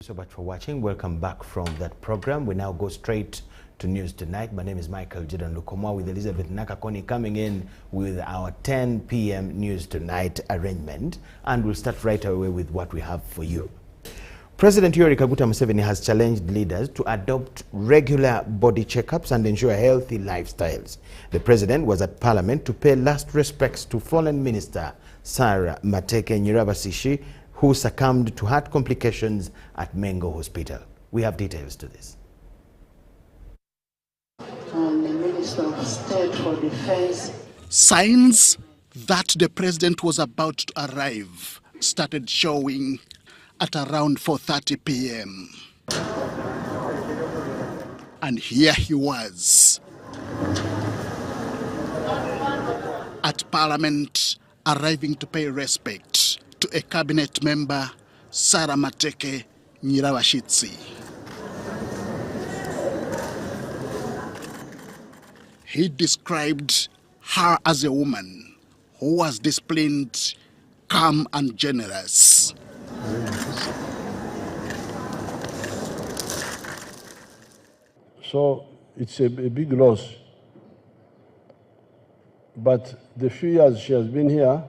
so much for watching. Welcome back from that program. We now go straight to News Tonight. My name is Michael Jordan Lukomwa with Elizabeth Nakakoni coming in with our 10 p.m. News Tonight arrangement. And we'll start right away with what we have for you. President Yoweri Kaguta Museveni has challenged leaders to adopt regular body checkups and ensure healthy lifestyles. The president was at Parliament to pay last respects to fallen Minister Sarah Mateke Nyirabasishi, who succumbed to heart complications at Mengo Hospital. We have details to this. And the Minister of State for Defense. Signs that the president was about to arrive started showing at around 4:30 p.m. And here he was at Parliament, arriving to pay respect to a cabinet member, Sarah Mateke Nyirabashitsi. He described her as a woman who was disciplined, calm and generous. So it's a big loss. But the few years she has been here,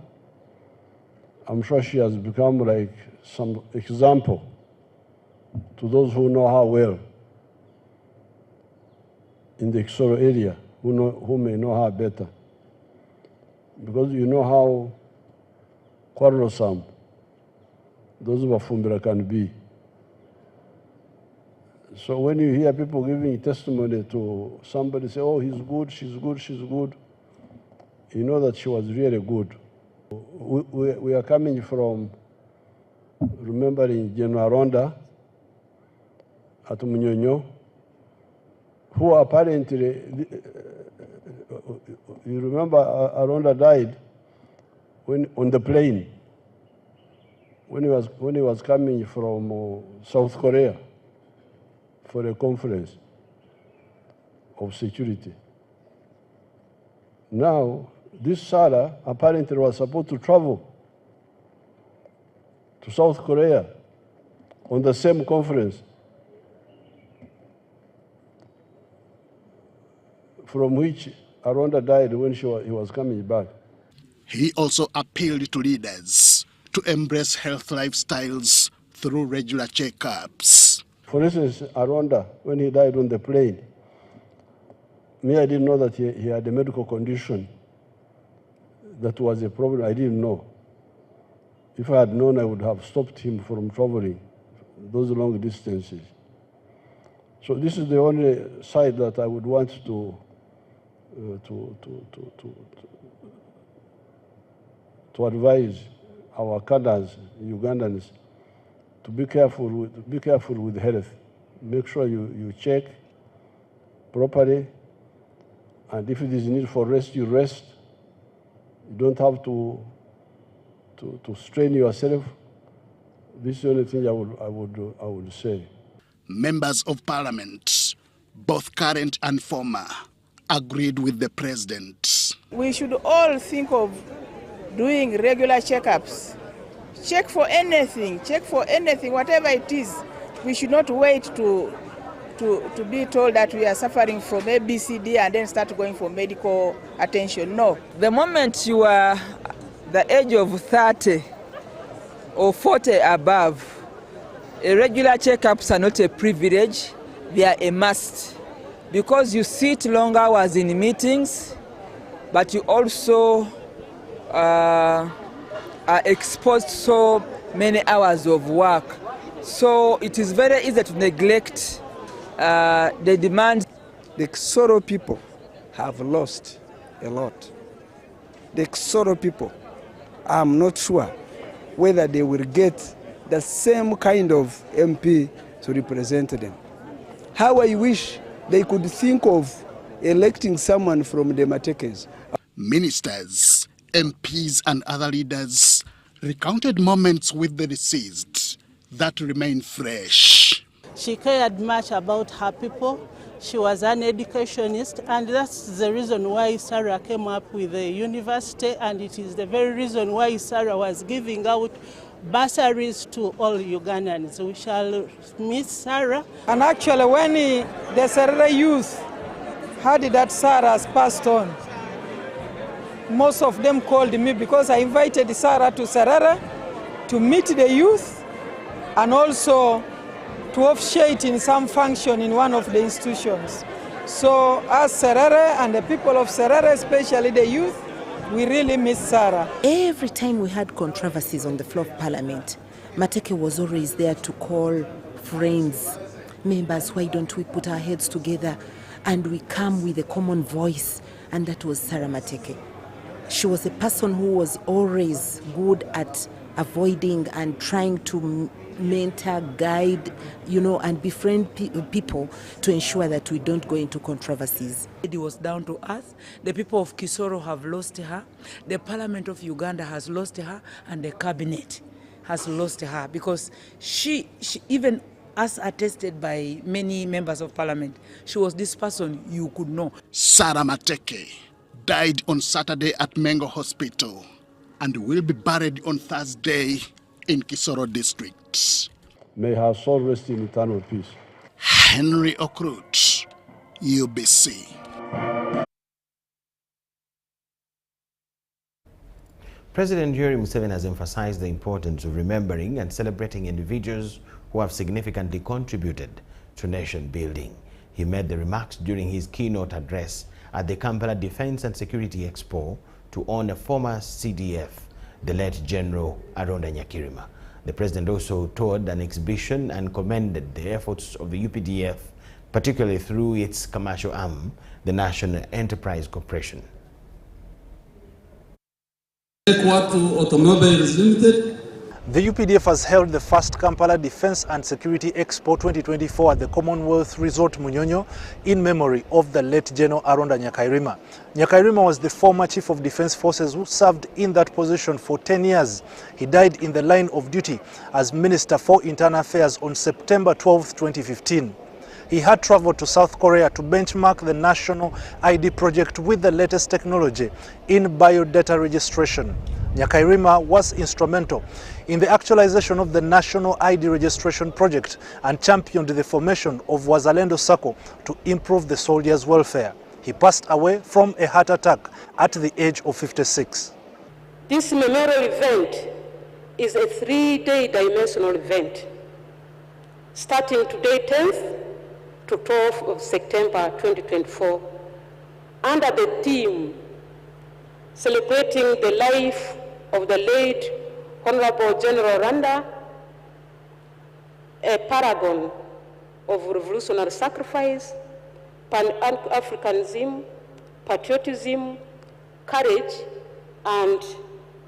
I'm sure she has become like some example to those who know her well in the Exoro area, who may know her better. Because you know how quarrelsome those of Afumbira can be. So when you hear people giving testimony to somebody say, oh, he's good, she's good, she's good, you know that she was really good. We are coming from remembering General Ronda at Munyonyo, who apparently, you remember Ronda died on the plane when he was coming from South Korea for a conference of security. Now, this Sarah apparently was supposed to travel to South Korea on the same conference, from which Aronda died when he was coming back. He also appealed to leaders to embrace health lifestyles through regular checkups. For instance, Aronda, when he died on the plane, I didn't know that he had a medical condition that was a problem. I didn't know. If I had known, I would have stopped him from traveling those long distances. So this is the only side that I would want to advise our cadres, Ugandans, to be careful with health. Make sure you check properly, and if it is need for rest, you rest. You don't have to strain yourself. This is the only thing I would say. Members of Parliament, both current and former, agreed with the president. We should all think of doing regular checkups. Check for anything, whatever it is. We should not wait to be told that we are suffering from ABCD and then start going for medical attention. No. The moment you are the age of 30 or 40 above, regular checkups are not a privilege, they are a must. Because you sit long hours in meetings, but you also are exposed to so many hours of work. So it is very easy to neglect the demand. The Exoro people have lost a lot. The Exoro people, I'm not sure whether they will get the same kind of MP to represent them. How I wish they could think of electing someone from the Matekes. Ministers, MPs and other leaders recounted moments with the deceased that remain fresh. She cared much about her people. She was an educationist, and that's the reason why Sarah came up with the university, and it is the very reason why Sarah was giving out bursaries to all Ugandans. We shall miss Sarah. And actually, when the Serere youth heard that Sarah has passed on, most of them called me because I invited Sarah to Serere to meet the youth and also to officiate in some function in one of the institutions. So as Serere and the people of Serere, especially the youth, we really miss Sarah. Every time we had controversies on the floor of Parliament, Mateke was always there to call friends, members, why don't we put our heads together and we come with a common voice, and that was Sarah Mateke. She was a person who was always good at avoiding and trying to mentor, guide, and befriend people to ensure that we don't go into controversies. It was down to us. The people of Kisoro have lost her. The Parliament of Uganda has lost her, and the cabinet has lost her because she even as attested by many members of Parliament, she was this person you could know. Sarah Mateke died on Saturday at Mengo Hospital and will be buried on Thursday in Kisoro district. May her soul rest in eternal peace. Henry Okrut, UBC. President Yoweri Museveni has emphasized the importance of remembering and celebrating individuals who have significantly contributed to nation building. He made the remarks during his keynote address at the Kampala Defense and Security Expo to honor former CDF, the late General Aronda Nyakirima. The president also toured an exhibition and commended the efforts of the UPDF, particularly through its commercial arm, the National Enterprise Corporation. The UPDF has held the first Kampala Defense and Security Expo 2024 at the Commonwealth Resort Munyonyo in memory of the late General Aronda Nyakirima. Nyakirima was the former Chief of Defense Forces who served in that position for 10 years. He died in the line of duty as Minister for Internal Affairs on September 12, 2015. He had traveled to South Korea to benchmark the national ID project with the latest technology in biodata registration. Nyakirima was instrumental in the actualization of the national ID registration project and championed the formation of Wazalendo Sacco to improve the soldiers' welfare. He passed away from a heart attack at the age of 56. This memorial event is a 3-day dimensional event, starting today 10th to 12th of September 2024, under the theme celebrating the life of the late Honorable General Randa, a paragon of revolutionary sacrifice, Pan-Africanism, patriotism, courage, and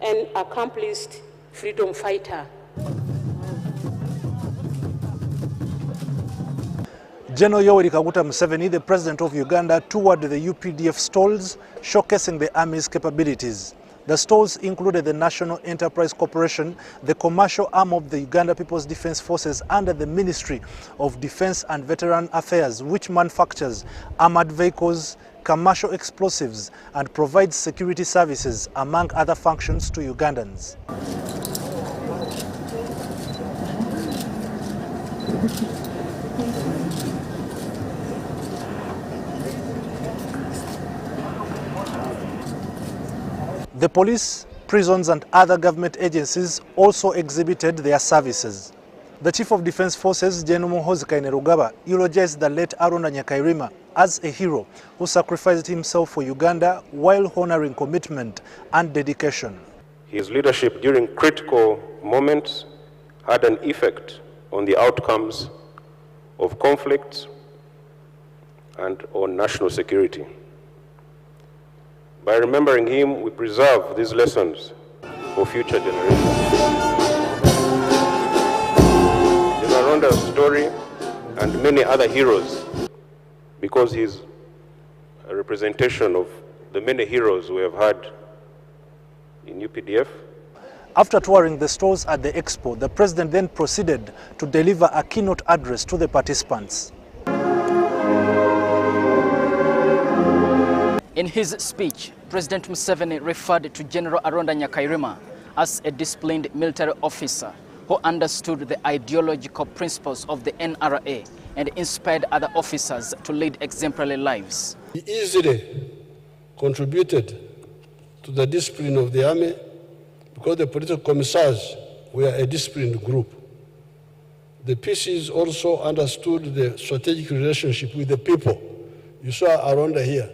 an accomplished freedom fighter. General Yoweri Kaguta Museveni, the president of Uganda, toured the UPDF stalls, showcasing the army's capabilities. The stalls included the National Enterprise Corporation, the commercial arm of the Uganda People's Defense Forces under the Ministry of Defense and Veteran Affairs, which manufactures armored vehicles, commercial explosives, and provides security services, among other functions, to Ugandans. The police, prisons, and other government agencies also exhibited their services. The Chief of Defense Forces, General Muhoozi Kainerugaba, eulogized the late Aronda Nyakirima as a hero who sacrificed himself for Uganda while honoring commitment and dedication. His leadership during critical moments had an effect on the outcomes of conflicts and on national security. By remembering him, we preserve these lessons for future generations. General Ronda's story and many other heroes, because he's a representation of the many heroes we have had in UPDF. After touring the stalls at the expo, the president then proceeded to deliver a keynote address to the participants. In his speech, President Museveni referred to General Aronda Nyakirima as a disciplined military officer who understood the ideological principles of the NRA and inspired other officers to lead exemplary lives. He easily contributed to the discipline of the army because the political commissars were a disciplined group. The PCs also understood the strategic relationship with the people. You saw around here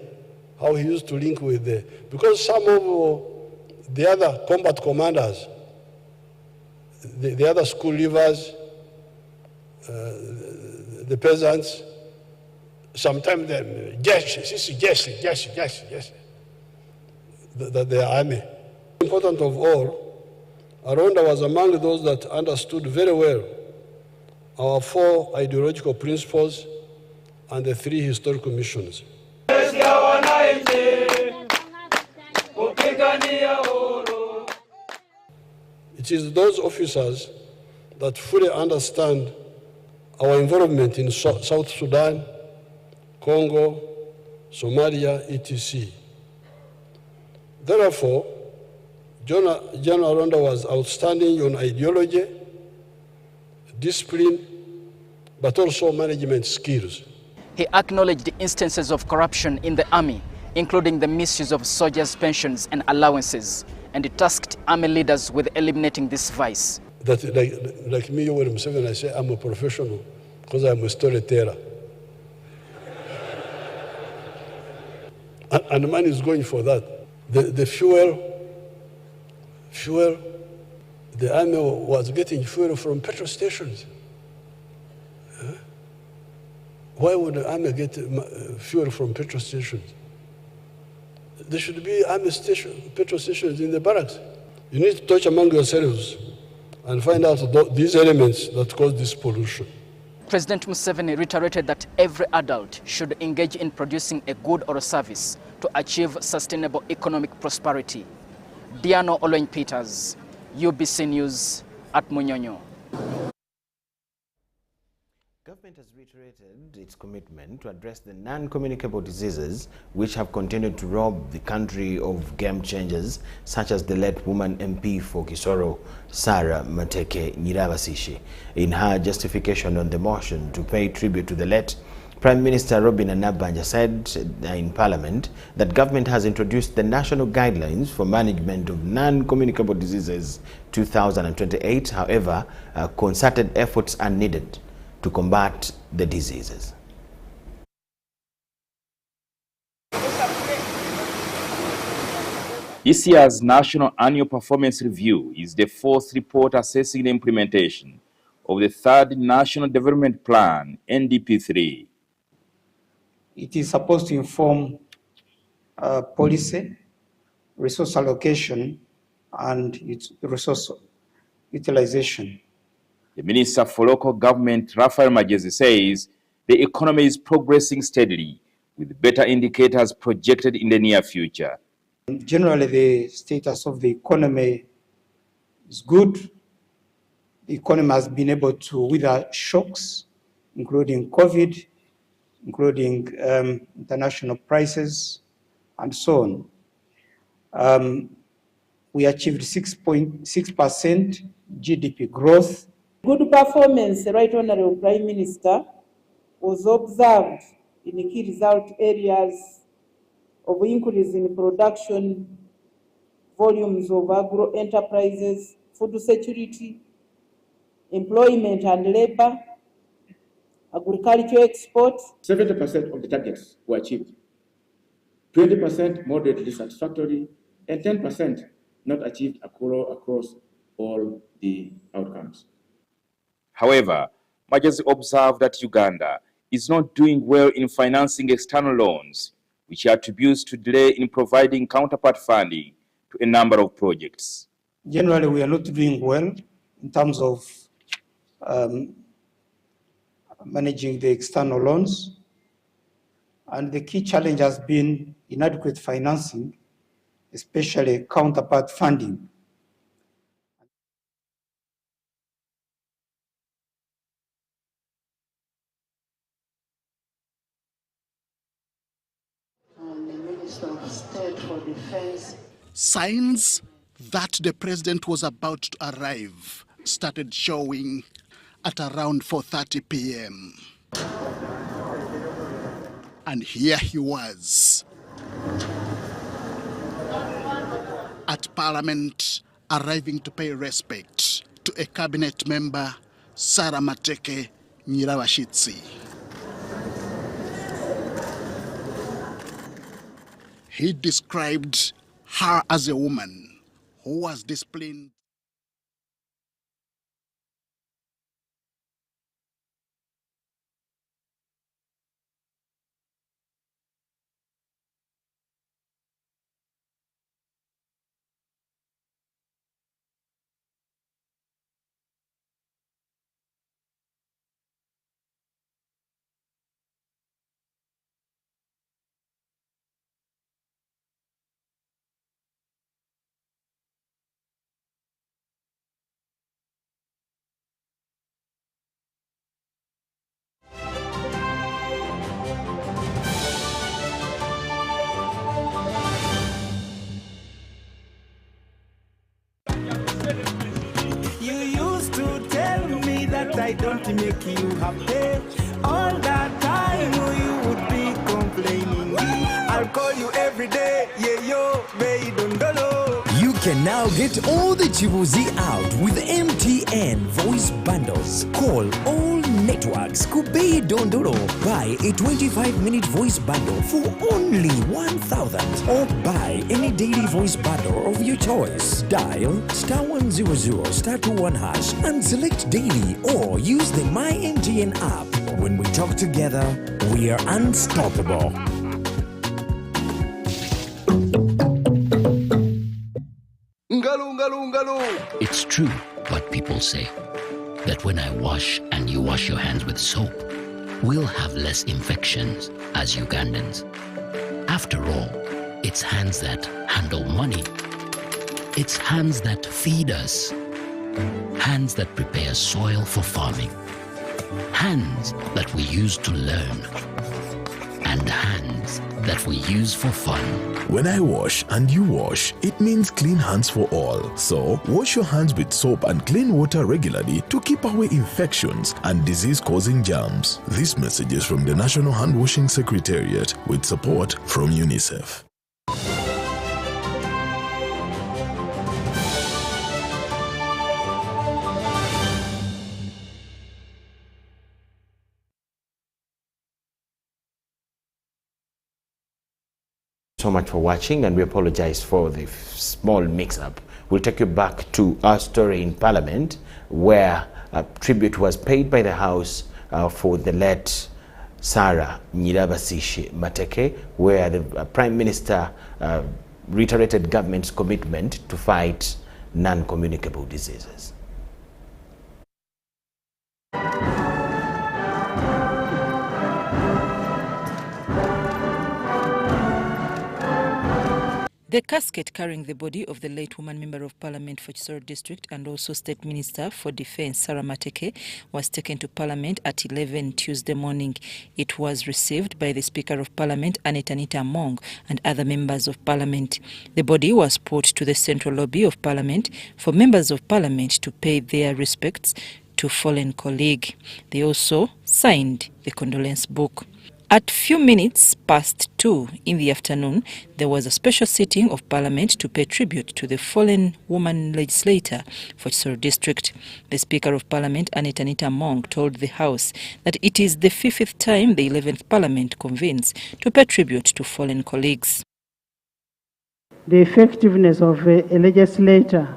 how he used to link with because some of the other combat commanders, the other school leavers, the peasants, sometimes they the army. Important of all, Aronda was among those that understood very well our 4 ideological principles and the 3 historical missions. It is those officers that fully understand our involvement in South Sudan, Congo, Somalia, etc. Therefore, General Aronda was outstanding on ideology, discipline, but also management skills. He acknowledged instances of corruption in the army, including the misuse of soldiers' pensions and allowances, and tasked army leaders with eliminating this vice. That like me, when I say I'm a professional because I'm a storyteller. And the man is going for that. The fuel, the army was getting fuel from petrol stations. Why would the army get fuel from petrol stations? There should be army petrol stations in the barracks. You need to touch among yourselves and find out these elements that cause this pollution. President Museveni reiterated that every adult should engage in producing a good or a service to achieve sustainable economic prosperity. Diano Oloin Peters, UBC News at Munyonyo. Government has reiterated its commitment to address the non-communicable diseases which have continued to rob the country of game changers, such as the late woman MP for Kisoro, Sarah Mateke Nyirabasishi. In her justification on the motion to pay tribute to the late, Prime Minister Robin Anabanja said in Parliament that government has introduced the National Guidelines for Management of Non-Communicable Diseases 2028. However, concerted efforts are needed to combat the diseases. This year's National Annual Performance Review is the 4th report assessing the implementation of the 3rd National Development Plan, NDP3. It is supposed to inform policy, resource allocation, and its resource utilization. The Minister for Local Government, Raphael Magezi, says the economy is progressing steadily with better indicators projected in the near future. Generally, the status of the economy is good. The economy has been able to wither shocks, including COVID, including international prices, and so on. We achieved 6.6% GDP growth. Good performance, Right Honourable Prime Minister, was observed in the key result areas of increase in production, volumes of agro enterprises, food security, employment and labour, agriculture export. 70% of the targets were achieved, 20% moderately satisfactory, and 10% not achieved across all the outcomes. However, Magezi observed that Uganda is not doing well in financing external loans, which he attributes to delay in providing counterpart funding to a number of projects. Generally, we are not doing well in terms of managing the external loans, and the key challenge has been inadequate financing, especially counterpart funding. And the Minister of State for Defense. Signs that the president was about to arrive started showing at around 4:30 p.m. And here he was at Parliament, arriving to pay respect to a cabinet member, Sarah Mateke Nyirabashitsi. He described her as a woman who was disciplined. You used to tell me that I don't make you happy. All that time you would be complaining. I'll call you every day, yeah yo, baby dondolo. You can now get all the Chibuzi out with MTN voice bundles. Call all networks, Kubei Dondoro. Buy a 25-minute voice bundle for only 1,000 or buy any daily voice bundle of your choice. Dial *100 *21 hash and select daily or use the My MTN app. When we talk together, we are unstoppable. It's true what people say, that when I wash and you wash your hands with soap, we'll have less infections as Ugandans. After all, it's hands that handle money. It's hands that feed us. Hands that prepare soil for farming. Hands that we use to learn. And hands that we use for fun. When I wash and you wash, it means clean hands for all. So, wash your hands with soap and clean water regularly to keep away infections and disease-causing germs. This message is from the National Hand Washing Secretariat with support from UNICEF. So much for watching, and we apologize for the small mix-up. We'll take you back to our story in Parliament, where a tribute was paid by the House for the late Sarah Nyirabashitsi Mateke, where the Prime Minister reiterated government's commitment to fight non-communicable diseases. The casket carrying the body of the late woman member of Parliament for Kisoro District and also State Minister for Defence Sarah Mateke was taken to Parliament at 11 Tuesday morning. It was received by the Speaker of Parliament Anita Among and other members of Parliament. The body was put to the central lobby of Parliament for members of Parliament to pay their respects to fallen colleague. They also signed the condolence book. At few minutes past 2 in the afternoon, there was a special sitting of Parliament to pay tribute to the fallen woman legislator for Kisoro District. The Speaker of Parliament, Anita Among, told the House that it is the 5th time the 11th Parliament convenes to pay tribute to fallen colleagues. The effectiveness of a legislator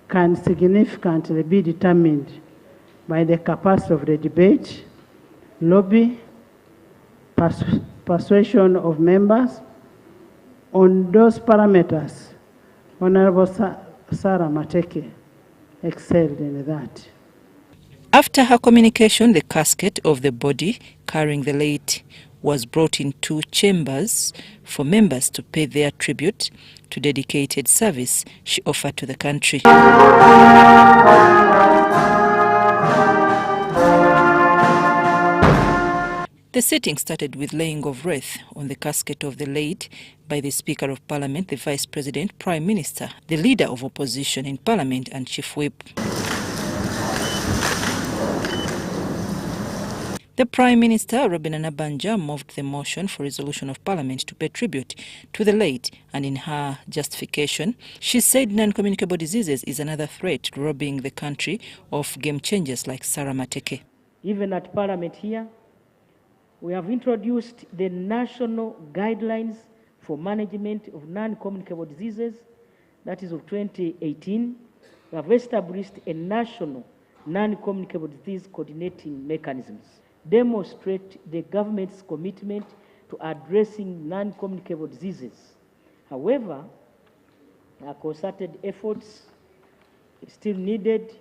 can significantly be determined by the capacity of the debate, lobby, persuasion of members. On those parameters, Honorable Sarah Mateke excelled in that. After her communication, the casket of the body carrying the late was brought in 2 chambers for members to pay their tribute to dedicated service she offered to the country. The sitting started with laying of wreath on the casket of the late by the Speaker of Parliament, the Vice President, Prime Minister, the Leader of Opposition in Parliament and Chief Whip. The Prime Minister, Robin Anabanja, moved the motion for resolution of Parliament to pay tribute to the late, and in her justification, she said non-communicable diseases is another threat robbing the country of game changers like Sarah Mateke. Even at Parliament here, we have introduced the national guidelines for management of non-communicable diseases, that is of 2018. We have established a national non-communicable disease coordinating mechanisms, demonstrate the government's commitment to addressing non-communicable diseases. However, a concerted efforts is still needed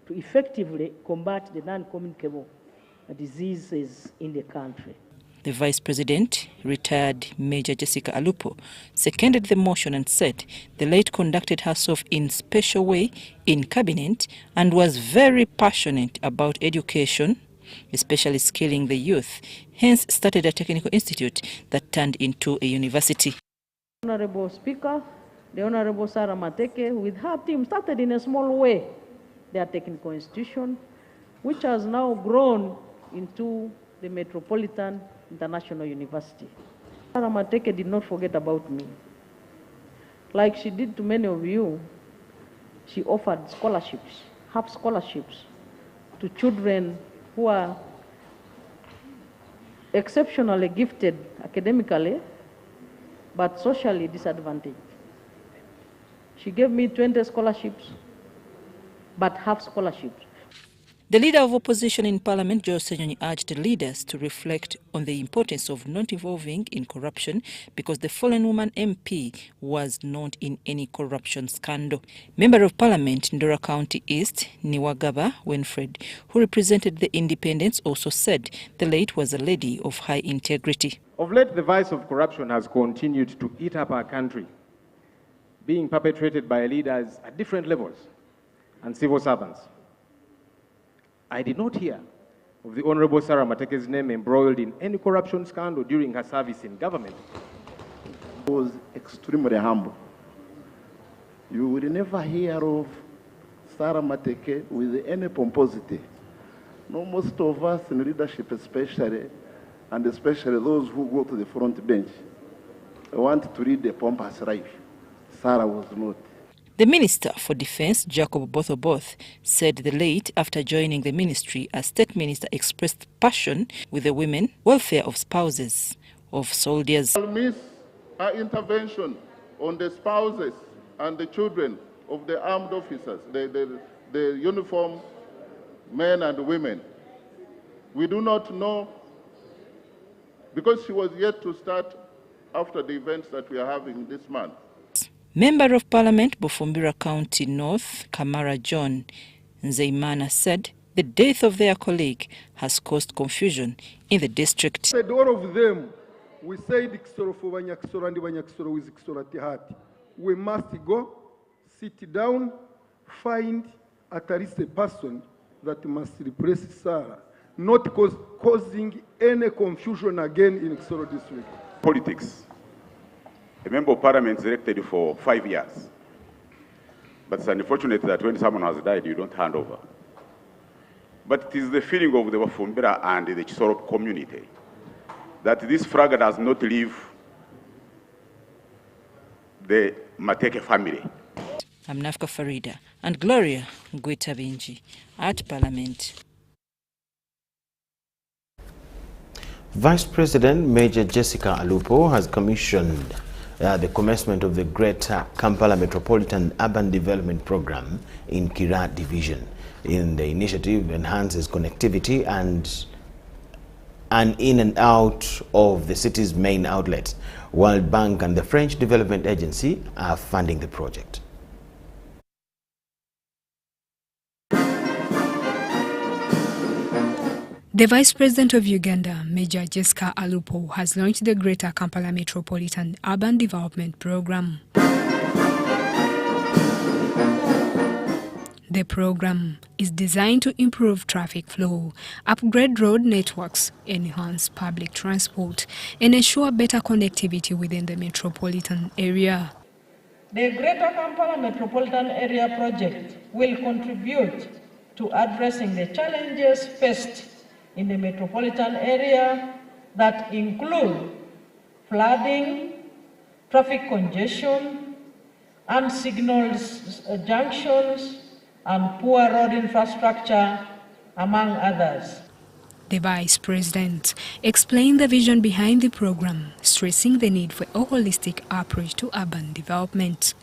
to effectively combat the non-communicable diseases in the country. The Vice President, retired Major Jessica Alupo, seconded the motion and said the late conducted herself in special way in Cabinet and was very passionate about education, especially skilling the youth, hence started a technical institute that turned into a university. Honorable Speaker, the Honorable Sarah Mateke, with her team, started in a small way their technical institution, which has now grown into the Metropolitan International University. Sarah Mateke did not forget about me. Like she did to many of you, she offered scholarships, half scholarships, to children who are exceptionally gifted academically, but socially disadvantaged. She gave me 20 scholarships, but half scholarships. The Leader of Opposition in Parliament, Joe Senyonyi, urged leaders to reflect on the importance of not involving in corruption because the fallen woman MP was not in any corruption scandal. Member of Parliament, Ndora County East, Niwagaba Winfred, who represented the independents, also said the late was a lady of high integrity. Of late, the vice of corruption has continued to eat up our country, being perpetrated by leaders at different levels and civil servants. I did not hear of the Honorable Sarah Mateke's name embroiled in any corruption scandal during her service in government. She was extremely humble. You will never hear of Sarah Mateke with any pomposity. No, most of us in leadership especially, and especially those who go to the front bench, want to lead a pompous life. Sarah was not. The Minister for Defence, Jacob Bothoboth, said the late, after joining the ministry as State Minister, expressed passion with the women, welfare of spouses of soldiers. I'll miss her intervention on the spouses and the children of the armed officers, the uniformed men and women. We do not know, because she was yet to start after the events that we are having this month. Member of Parliament, Bufumbira County North, Kamara John Nzeimana, said the death of their colleague has caused confusion in the district. Said all of them, we said Kisoro for Banyakisoro and Banyakisoro with Kisoro Tihati. We must go, sit down, find at least a person that must replace Sarah, not causing any confusion again in Kisoro district. Politics. A member of parliament is elected for 5 years. But it's unfortunate that when someone has died, you don't hand over. But it is the feeling of the Wafumbira and the Chisoro community that this flag does not leave the Mateke family. I'm Nafka Farida and Gloria Gwitabinji at Parliament. Vice President Major Jessica Alupo has commissioned the commencement of the Greater Kampala Metropolitan Urban Development Program in Kira Division. The initiative enhances connectivity and in and out of the city's main outlets. World Bank and the French Development Agency are funding the project. The Vice President of Uganda, Major Jessica Alupo, has launched the Greater Kampala Metropolitan Urban Development Program. The program is designed to improve traffic flow, upgrade road networks, enhance public transport, and ensure better connectivity within the metropolitan area. The Greater Kampala Metropolitan Area project will contribute to addressing the challenges faced in the metropolitan area that include flooding, traffic congestion, unsignaled junctions, and poor road infrastructure, among others. The Vice President explained the vision behind the program, stressing the need for a holistic approach to urban development.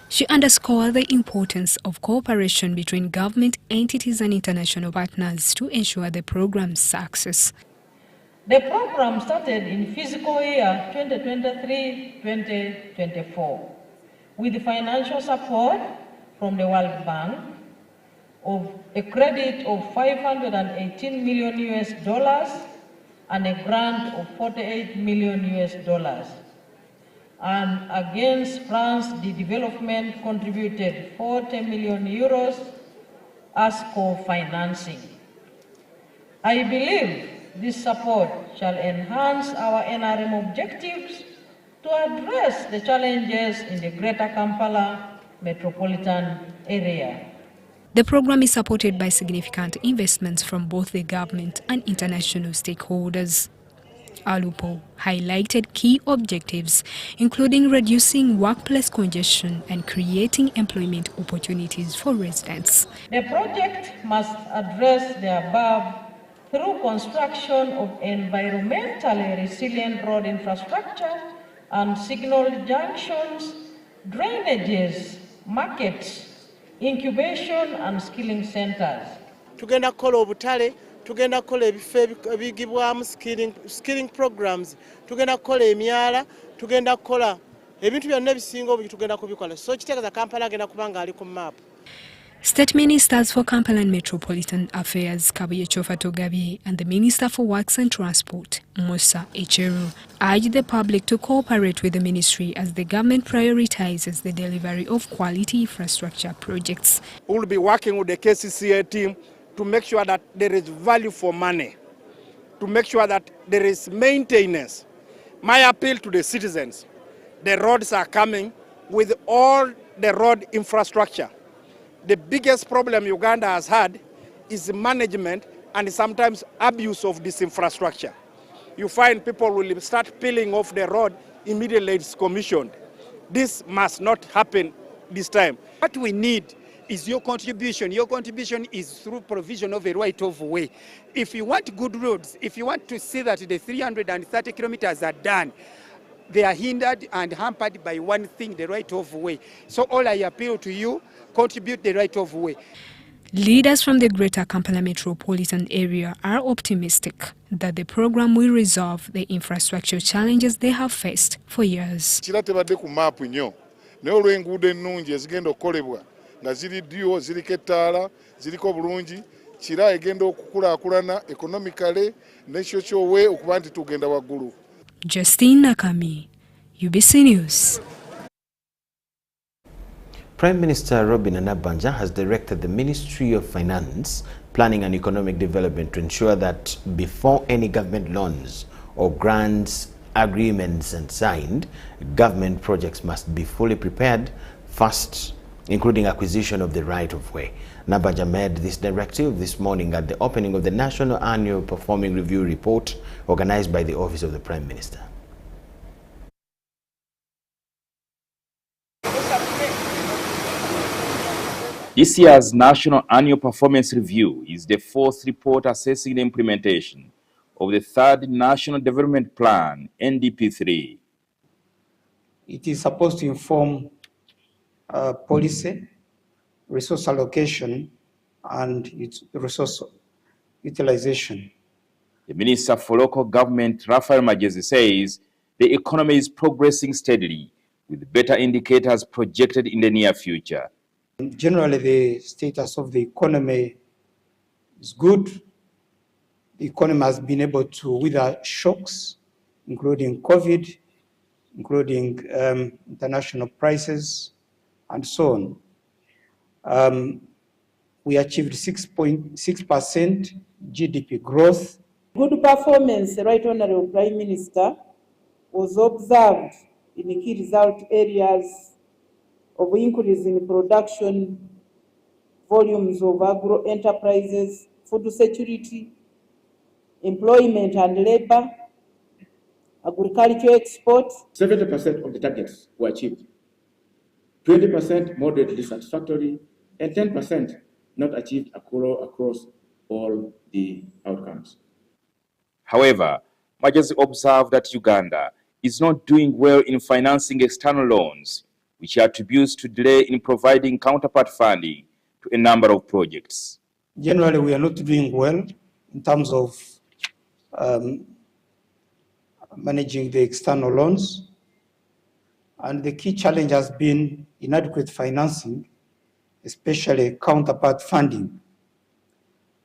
She underscored the importance of cooperation between government entities and international partners to ensure the program's success. The program started in fiscal year 2023-2024 with financial support from the World Bank of a credit of $518 million and a grant of $48 million. And against France, the development contributed 40 million euros as co-financing. I believe this support shall enhance our NRM objectives to address the challenges in the Greater Kampala metropolitan area. The program is supported by significant investments from both the government and international stakeholders. Alupo highlighted key objectives, including reducing workplace congestion and creating employment opportunities for residents. The project must address the above through construction of environmentally resilient road infrastructure and signal junctions, drainages, markets, incubation and skilling centers. Tugenda kukola obutale, tugenda kukola ebifo ebigibwamu skilling programs, tugenda kukola emyala, tugenda kukola ebintu byonna ebisinga obungi tugenda kubikola. So kitegeeza Kampala agenda kubanga ali ku map. State Ministers for Kampala and Metropolitan Affairs Kabuye Chofa Togabi and the Minister for Works and Transport, Musa Echeru, urged the public to cooperate with the ministry as the government prioritizes the delivery of quality infrastructure projects. We will be working with the KCCA team to make sure that there is value for money, to make sure that there is maintenance. My appeal to the citizens, the roads are coming with all the road infrastructure. The biggest problem Uganda has had is management and sometimes abuse of this infrastructure. You find people will start peeling off the road immediately it's commissioned. This must not happen this time. What we need is your contribution. Your contribution is through provision of a right-of-way. If you want good roads, if you want to see that the 330 kilometers are done, they are hindered and hampered by one thing, the right-of-way. So all I appeal to you, contribute the right-of-way. Leaders from the Greater Kampala metropolitan area are optimistic that the program will resolve the infrastructure challenges they have faced for years. Kiratebadde ku map nnyo naye olw'enguudo ennungi ezigenda okukolebwa nga ziri ddyo ziriko ettaala ziriko bulungi kira egenda okukulaakulana economically n'ekyo kyowe okuba nti tugenda waggulu. Justine Nakami, UBC News. Prime Minister Robin Anabanja has directed the Ministry of Finance, Planning and Economic Development to ensure that before any government loans or grants agreements are signed, government projects must be fully prepared first, including acquisition of the right-of-way. Anabanja made this directive this morning at the opening of the National Annual Performing Review Report organized by the Office of the Prime Minister. This year's National Annual Performance Review is the fourth report assessing the implementation of the third National Development Plan, NDP3. It is supposed to inform policy, resource allocation, and its resource utilization. The Minister for Local Government, Raphael Magezi, says the economy is progressing steadily with better indicators projected in the near future. Generally, the status of the economy is good. The economy has been able to weather shocks, including COVID, including international prices, and so on. we achieved 6.6% GDP growth. Good performance, Right Honourable Prime Minister, was observed in key result areas of increase in production, volumes of agro enterprises, food security, employment and labour, agriculture export. 70% of the targets were achieved, 20% moderately satisfactory, and 10% not achieved across all the outcomes. However, Majesty observed that Uganda is not doing well in financing external loans, which attributes to delay in providing counterpart funding to a number of projects. Generally, we are not doing well in terms of managing the external loans. And the key challenge has been inadequate financing, especially counterpart funding.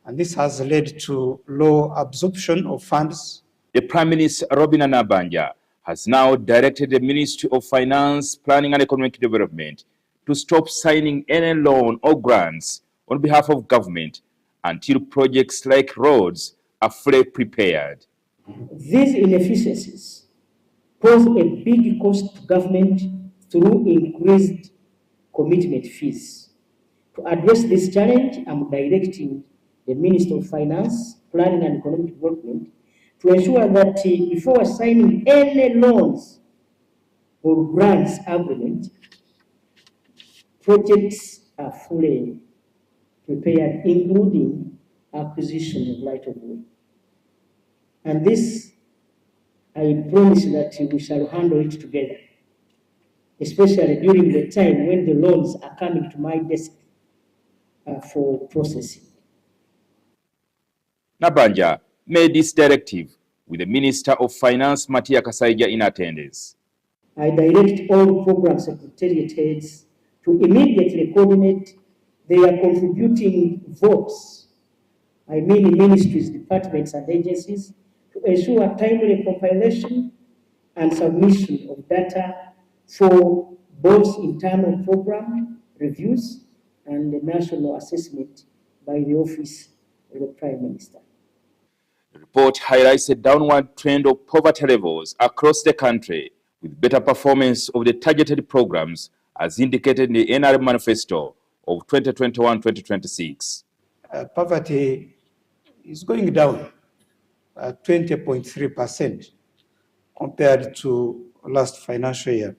And this has led to low absorption of funds. The Prime Minister, Robin Nabanja, has now directed the Ministry of Finance, Planning and Economic Development to stop signing any loan or grants on behalf of government until projects like roads are fully prepared. These inefficiencies pose a big cost to government through increased commitment fees. To address this challenge, I'm directing the Minister of Finance, Planning and Economic Development to ensure that before signing any loans or grants agreement, projects are fully prepared, including acquisition of right-of-way. And this, I promise that we shall handle it together, especially during the time when the loans are coming to my desk for processing. Nabanja made this directive with the Minister of Finance, Mateke, in attendance. I direct all program secretariat heads to immediately coordinate their contributing votes, I mean ministries, departments, and agencies, to ensure timely compilation and submission of data for both internal program reviews and the national assessment by the Office of the Prime Minister. The report highlights a downward trend of poverty levels across the country, with better performance of the targeted programs as indicated in the NRM manifesto of 2021-2026. Poverty is going down at 20.3% compared to last financial year.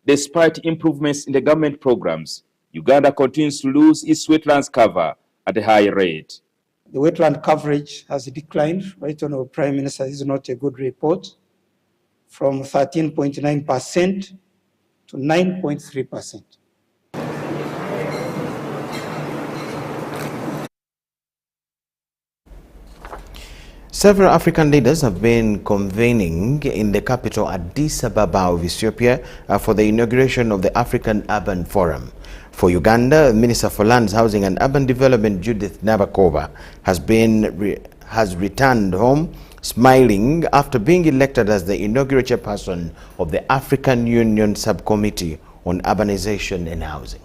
Despite improvements in the government programs, Uganda continues to lose its wetlands cover at a high rate. The wetland coverage has declined. Right Honourable Prime Minister, this is not a good report, from 13.9% to 9.3%. Several African leaders have been convening in the capital Addis Ababa of Ethiopia for the inauguration of the African Urban Forum. For Uganda, Minister for Lands, Housing and Urban Development Judith Nabakova has returned home smiling after being elected as the inaugural chairperson of the African Union Subcommittee on Urbanization and Housing.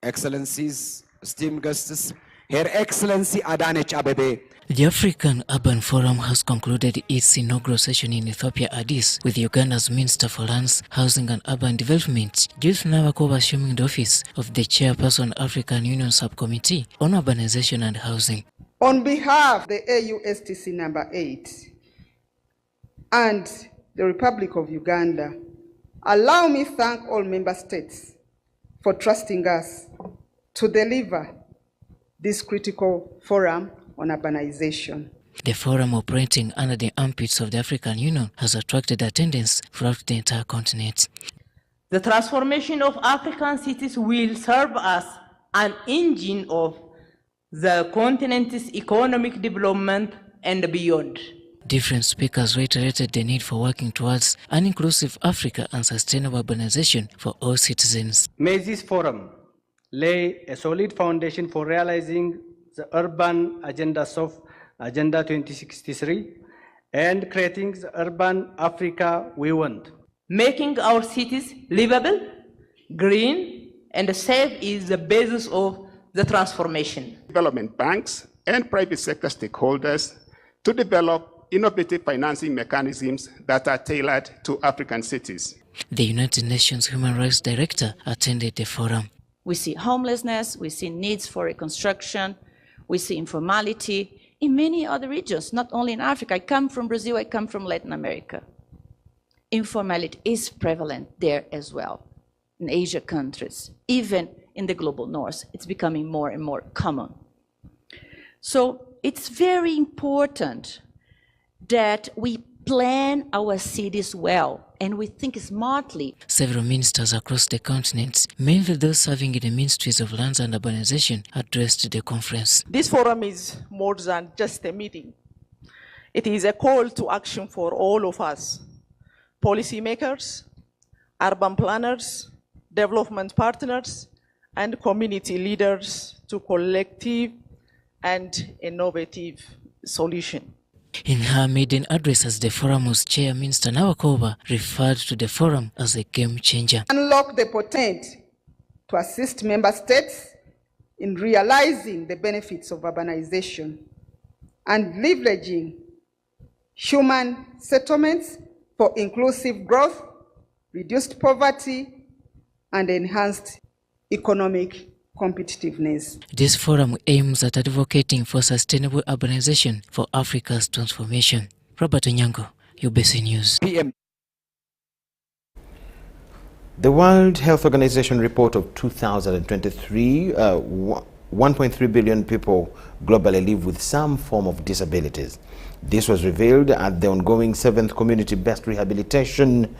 Excellencies, esteemed guests, Her Excellency Adanech Abebe. The African Urban Forum has concluded its inaugural session in Ethiopia, Addis, with Uganda's Minister for Lands, Housing and Urban Development, Judith Nabakova, assuming the office of the Chairperson African Union Subcommittee on Urbanization and Housing. On behalf of the AUSTC number 8 and the Republic of Uganda, allow me to thank all member states for trusting us to deliver this critical forum on urbanization. The forum, operating under the armpits of the African Union, has attracted attendance throughout the entire continent. The transformation of African cities will serve as an engine of the continent's economic development and beyond. Different speakers reiterated the need for working towards an inclusive Africa and sustainable urbanization for all citizens. May this forum lay a solid foundation for realizing the urban agendas of Agenda 2063 and creating the urban Africa we want. Making our cities livable, green, and safe is the basis of the transformation. Development banks and private sector stakeholders to develop innovative financing mechanisms that are tailored to African cities. The United Nations Human Rights Director attended the forum. We see homelessness, we see needs for reconstruction, we see informality in many other regions, not only in Africa. I come from Brazil, I come from Latin America. Informality is prevalent there as well, in Asia countries, even in the global north. It's becoming more and more common. So it's very important that we plan our cities well and we think smartly. Several ministers across the continent, mainly those serving in the ministries of lands and urbanization, addressed the conference. This forum is more than just a meeting. It is a call to action for all of us, policymakers, urban planners, development partners, and community leaders to collective and innovative solutions. In her maiden address as the forum's chair, Minister Nawakoba referred to the forum as a game changer. Unlock the potential to assist member states in realizing the benefits of urbanization and leveraging human settlements for inclusive growth, reduced poverty, and enhanced economic competitiveness. This forum aims at advocating for sustainable urbanization for Africa's transformation. Robert Onyango, UBC News. The World Health Organization report of 2023, 1.3 billion people globally live with some form of disabilities. This was revealed at the ongoing 7th Community-Based Rehabilitation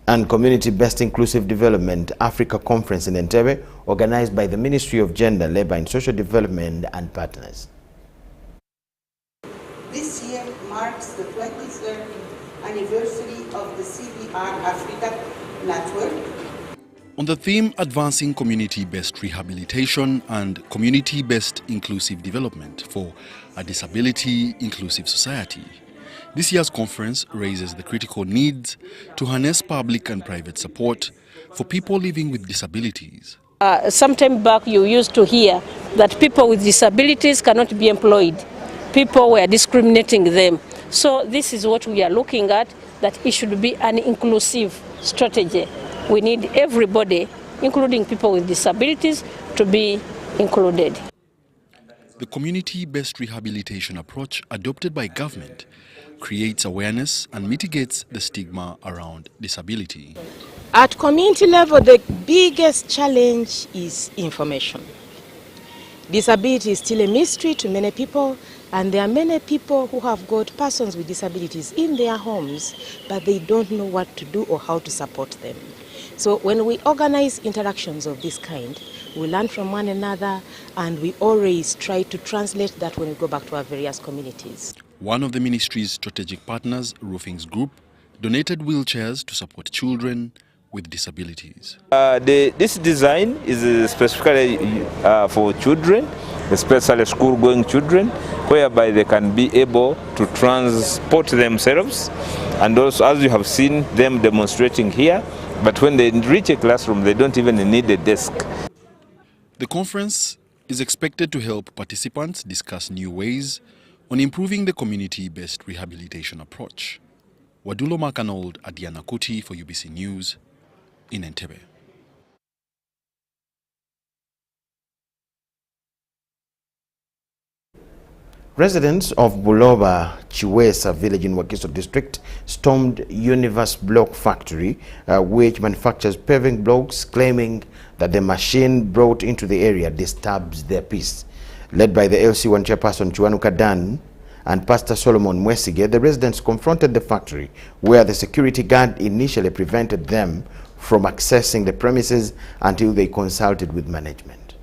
and Community-Based Inclusive Development Africa Conference in Entebbe, organized by the Ministry of Gender, Labour and Social Development and partners. This year marks the 23rd anniversary of the CBR Africa Network. On the theme Advancing Community-Based Rehabilitation and Community-Based Inclusive Development for a Disability-Inclusive Society, this year's conference raises the critical needs to harness public and private support for people living with disabilities. Some time back you used to hear that people with disabilities cannot be employed. People were discriminating them. So this is what we are looking at, that it should be an inclusive strategy. We need everybody, including people with disabilities, to be included. The community-based rehabilitation approach adopted by government creates awareness and mitigates the stigma around disability. At community level, the biggest challenge is information. Disability is still a mystery to many people, and there are many people who have got persons with disabilities in their homes, but they don't know what to do or how to support them. So when we organize interactions of this kind, we learn from one another, and we always try to translate that when we go back to our various communities. One of the ministry's strategic partners, Roofings Group, donated wheelchairs to support children with disabilities. This design is specifically for children, especially school-going children, whereby they can be able to transport themselves, and also, as you have seen them demonstrating here, but when they reach a classroom, they don't even need a desk. The conference is expected to help participants discuss new ways on improving the community-based rehabilitation approach. Wadulo Makanold Adiana Kuti for UBC News in Entebbe. Residents of Buloba Chiwesa village in Wakiso district stormed Universe Block Factory, which manufactures paving blocks, claiming that the machine brought into the area disturbs their peace. Led by the LC1 chairperson Chuanuka Dan and Pastor Solomon Mwesige, the residents confronted the factory, where the security guard initially prevented them from accessing the premises until they consulted with management.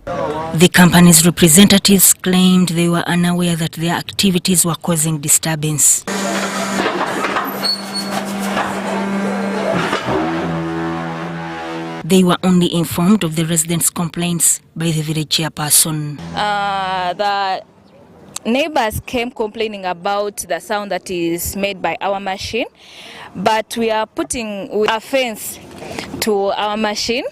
The company's representatives claimed they were unaware that their activities were causing disturbance. They were only informed of the residents' complaints by the village chairperson. The neighbors came complaining about the sound that is made by our machine, but we are putting a fence to our machine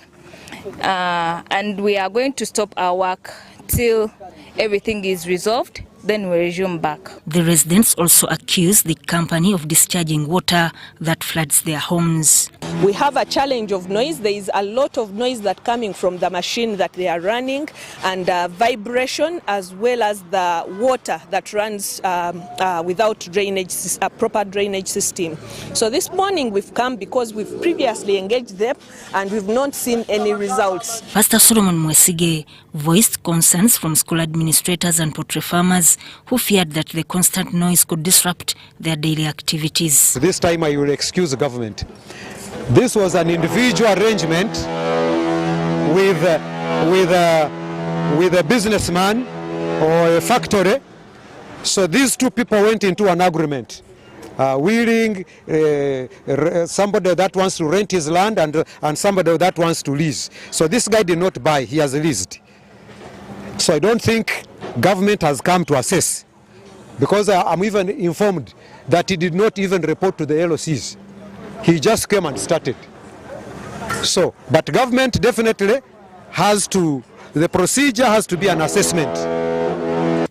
and we are going to stop our work till everything is resolved. Then we resume back. The residents also accuse the company of discharging water that floods their homes. We have a challenge of noise. There is a lot of noise that coming from the machine that they are running, and vibration, as well as the water that runs without drainage, a proper drainage system. So this morning we've come because we've previously engaged them and we've not seen any results. Pastor Solomon Mwesige voiced concerns from school administrators and poultry farmers who feared that the constant noise could disrupt their daily activities. This time I will excuse the government. This was an individual arrangement with a businessman or a factory. So these two people went into an agreement, willing somebody that wants to rent his land and somebody that wants to lease. So this guy did not buy, he has leased. So I don't think government has come to assess, because I'm even informed that he did not even report to the LOCs. He just came and started. So, but government definitely has to, the procedure has to be an assessment.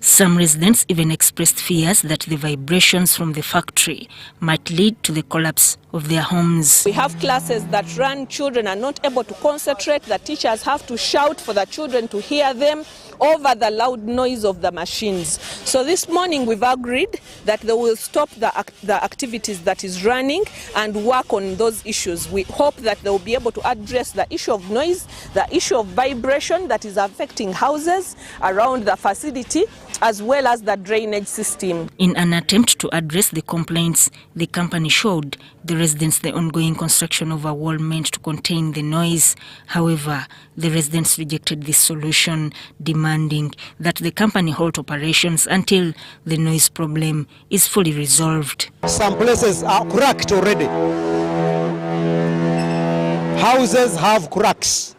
Some residents even expressed fears that the vibrations from the factory might lead to the collapse of their homes. We have classes that run, children are not able to concentrate, the teachers have to shout for the children to hear them over the loud noise of the machines. So this morning we've agreed that they will stop the activities that is running and work on those issues. We hope that they will be able to address the issue of noise, the issue of vibration that is affecting houses around the facility, as well as the drainage system. In an attempt to address the complaints, the company showed the residents the ongoing construction of a wall meant to contain the noise. However, the residents rejected this solution, demanding that the company halt operations until the noise problem is fully resolved. Some places are cracked already. Houses have cracks.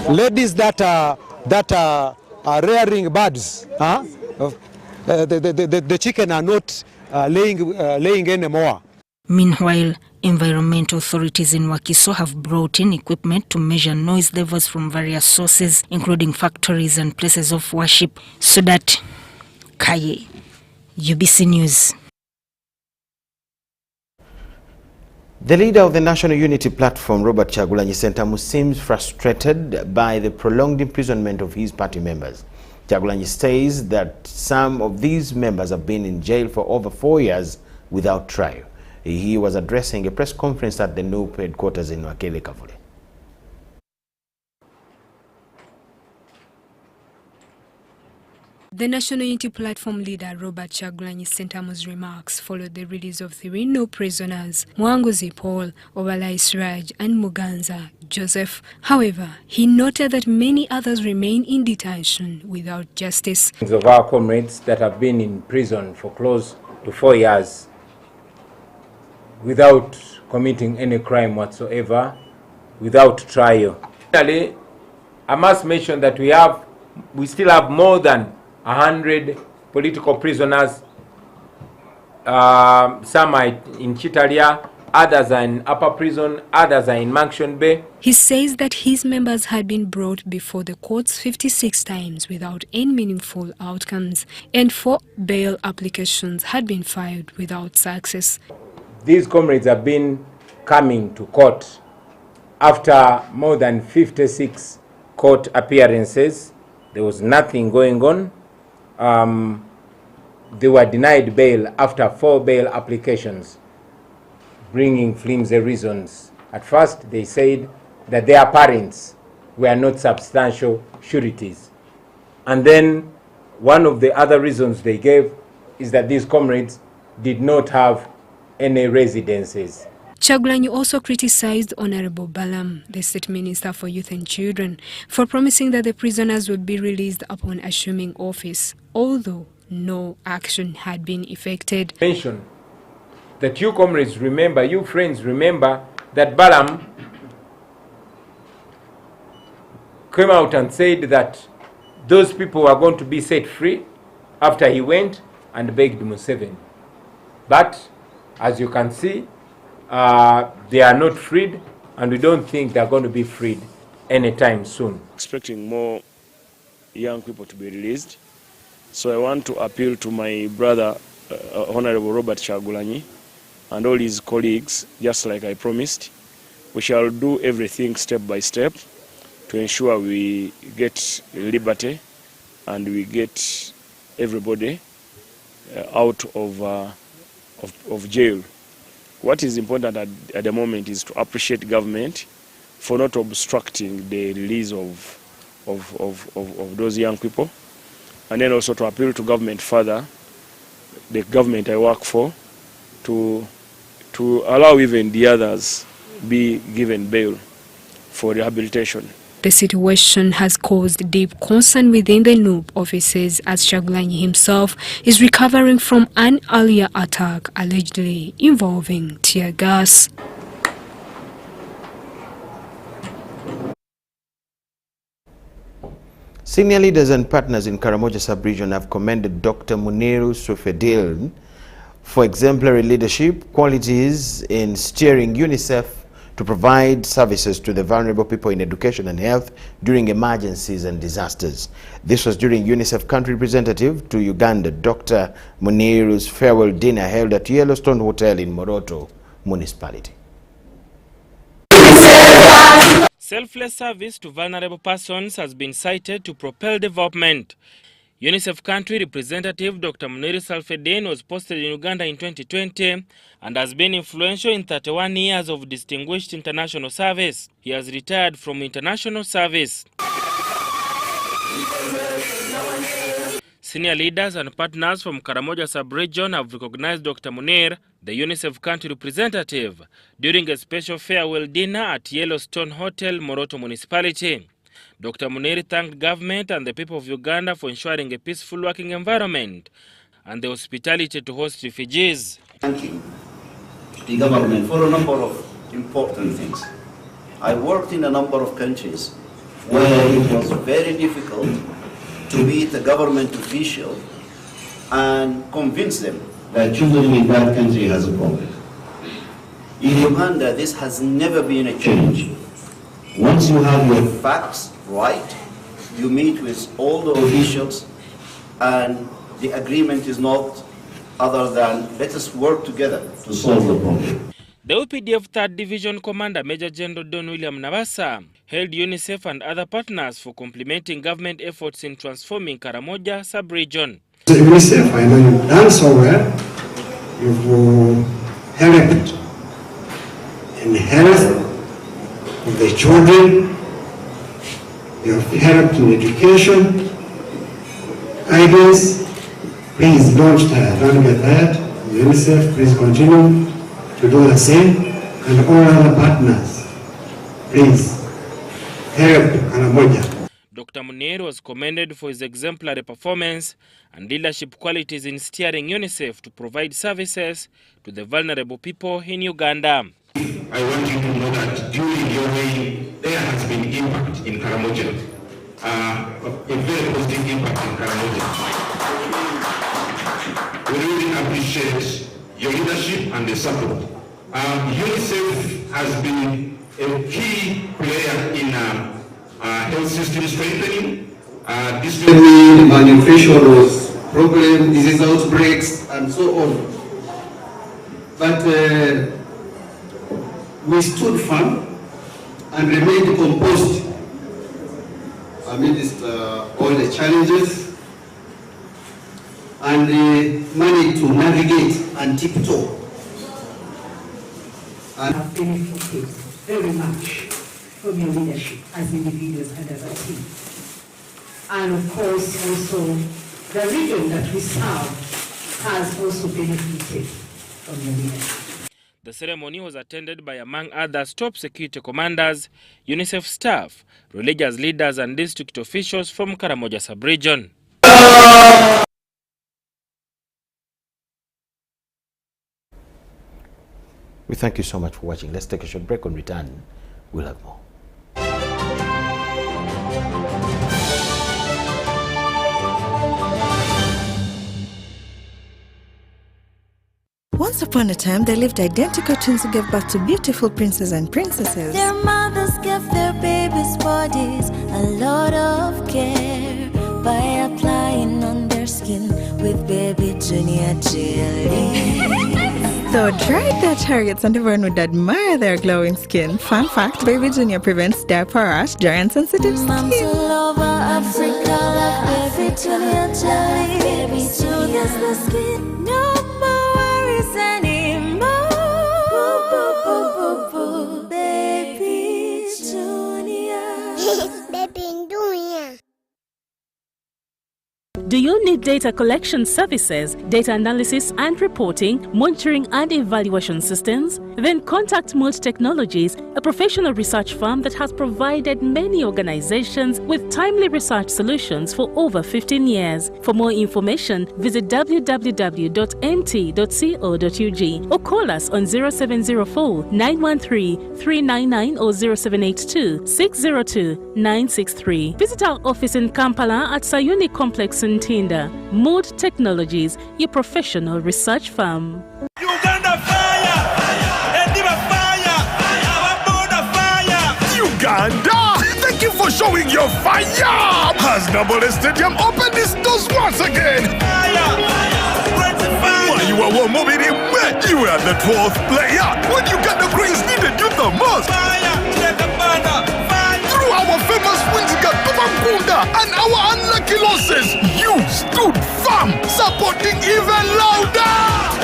Ladies that are rearing birds, the chicken are not laying anymore. Meanwhile, environmental authorities in Wakiso have brought in equipment to measure noise levels from various sources, including factories and places of worship. So that Kaye, UBC News. The leader of the National Unity Platform, Robert Kyagulanyi Ssentamu, seems frustrated by the prolonged imprisonment of his party members. Kyagulanyi says that some of these members have been in jail for over 4 years without trial. He was addressing a press conference at the NUP headquarters in Wakele Kavule. The National Unity Platform leader Robert Kyagulanyi Ssentamu's remarks followed the release of 3 NUP prisoners, Mwanguzi Paul, Obalai Siraj and Muganza Joseph. However, he noted that many others remain in detention without justice. Of our comrades that have been in prison for close to 4 years without committing any crime whatsoever, without trial. Finally, I must mention that we still have more than 100 political prisoners. Some are in Chitalia, others are in Upper Prison, others are in Manction Bay. He says that his members had been brought before the courts 56 times without any meaningful outcomes, and 4 bail applications had been filed without success. These comrades have been coming to court after more than 56 court appearances. There was nothing going on. They were denied bail after 4 bail applications, bringing flimsy reasons. At first, they said that their parents were not substantial sureties. And then one of the other reasons they gave is that these comrades did not have any residences. Kyagulanyi also criticized Honorable Balam, the State Minister for Youth and Children, for promising that the prisoners would be released upon assuming office, although no action had been effected. Mention that you comrades remember, you friends remember, that Balam came out and said that those people were going to be set free after he went and begged Museveni. But as you can see, they are not freed, and we don't think they are going to be freed anytime soon. Expecting more young people to be released. So I want to appeal to my brother, Honorable Robert Chagulanyi, and all his colleagues, just like I promised. We shall do everything step by step to ensure we get liberty and we get everybody out of jail. What is important at the moment is to appreciate government for not obstructing the release of those young people, and then also to appeal to government further, the government I work for, to allow even the others be given bail for rehabilitation. The situation has caused deep concern within the NUP offices as Chagulanyi himself is recovering from an earlier attack allegedly involving tear gas. Senior leaders and partners in Karamoja sub-region have commended Dr. Muniru Sufedil for exemplary leadership qualities in steering UNICEF to provide services to the vulnerable people in education and health during emergencies and disasters. This was during UNICEF country representative to Uganda, Dr. Muniru's farewell dinner held at Yellowstone Hotel in Moroto Municipality. Selfless service to vulnerable persons has been cited to propel development. UNICEF country representative Dr. Muniru Salfedin was posted in Uganda in 2020 and has been influential in 31 years of distinguished international service. He has retired from international service. Senior leaders and partners from Karamoja sub-region have recognized Dr. Munir, the UNICEF country representative, during a special farewell dinner at Yellowstone Hotel, Moroto Municipality. Dr. Munir thanked government and the people of Uganda for ensuring a peaceful working environment and the hospitality to host refugees. Thanking the government for a number of important things. I worked in a number of countries where it was very difficult to meet a government official and convince them that children in that country has a problem. In Uganda, this has never been a challenge. Once you have your facts right, you meet with all the officials, and the agreement is not other than let us work together to solve the problem. The UPDF 3rd Division Commander Major General Don William Nabasa hailed UNICEF and other partners for complementing government efforts in transforming Karamoja sub-region. UNICEF, I know you've done so well. You've helped in health of the children, you've helped in education, guidance. Please don't get that. UNICEF, please continue to do the same, and all other partners, please help Karamoja. Dr. Munir was commended for his exemplary performance and leadership qualities in steering UNICEF to provide services to the vulnerable people in Uganda. I want you to know that during your reign, there has been impact in Karamoja, a very positive impact in Karamoja. We really appreciate your leadership and the support. UNICEF has been a key player in health system strengthening, malnutrition, problem, disease outbreaks, and so on. But we stood firm and remained composed amidst all the challenges, and managed to navigate and tiptoe. I have benefited very much from your leadership as individuals and as a team. And of course, also, the region that we serve has also benefited from your leadership. The ceremony was attended by, among others, top security commanders, UNICEF staff, religious leaders and district officials from Karamoja sub-region. We thank you so much for watching. Let's take a short break. On return, we'll have more. Once upon a time, there lived identical twins who gave birth to beautiful princes and princesses. Their mothers gave their babies bodies a lot of care by applying on their skin with Baby Junior jelly. So dried their targets and everyone would admire their glowing skin. Fun fact, Baby Junior prevents diaper rash, dry and sensitive skin. Moms all over Africa love Baby Junior jelly. Baby Junior's the skin. No more worries anymore. Baby Junior. Baby Junior. Do you need data collection services, data analysis and reporting, monitoring and evaluation systems? Then contact Mold Technologies, a professional research firm that has provided many organizations with timely research solutions for over 15 years. For more information, visit www.mt.co.ug or call us on 0704 913 399 or 0782 602 963. Visit our office in Kampala at Sayuni Complex in Tinda. Mold Technologies, your professional research firm. Uganda fire! Endiba fire! Our border fire! Uganda! Thank you for showing your fire! Has Nambole Stadium opened its doors once again? Fire! While you were warm up in it, you were the 12th player when Uganda Cranes needed you the most. Fire! Take the banner! Fire! Through our famous wins against Bubakunda and our unlucky losses, you stood firm, supporting even louder!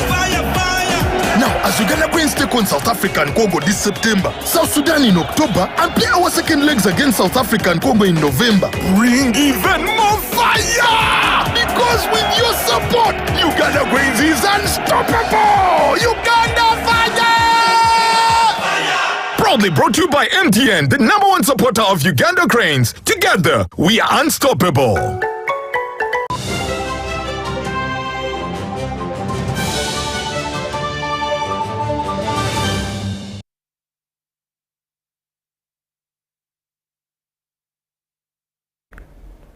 Fire! Fire! Now, as Uganda Cranes take on South Africa and Congo this September, South Sudan in October, and play our second legs against South Africa and Congo in November, bring even more fire! Because with your support, Uganda Cranes is unstoppable! Uganda Fire! Proudly brought to you by MTN, the #1 supporter of Uganda Cranes. Together, we are unstoppable.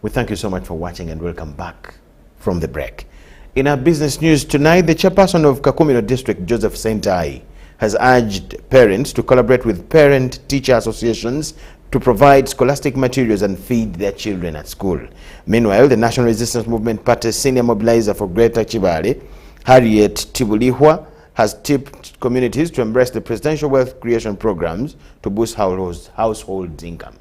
We thank you so much for watching and welcome back from the break. In our business news tonight, the chairperson of Kakumiro District, Joseph Sentai, has urged parents to collaborate with parent-teacher associations to provide scholastic materials and feed their children at school. Meanwhile, the National Resistance Movement Party's senior mobilizer for Greater Chibale, Harriet Tibulihwa, has tipped communities to embrace the presidential wealth creation programs to boost household incomes.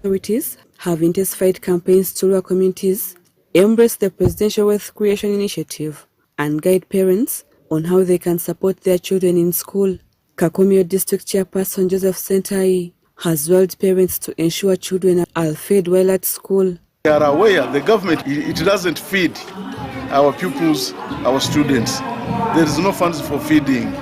Authorities have intensified campaigns to rural communities, embrace the presidential wealth creation initiative, and guide parents on how they can support their children in school. Kakumiro District Chairperson Joseph Sentai has urged parents to ensure children are fed while at school. We are aware the government, it doesn't feed our pupils, our students. There is no funds for feeding.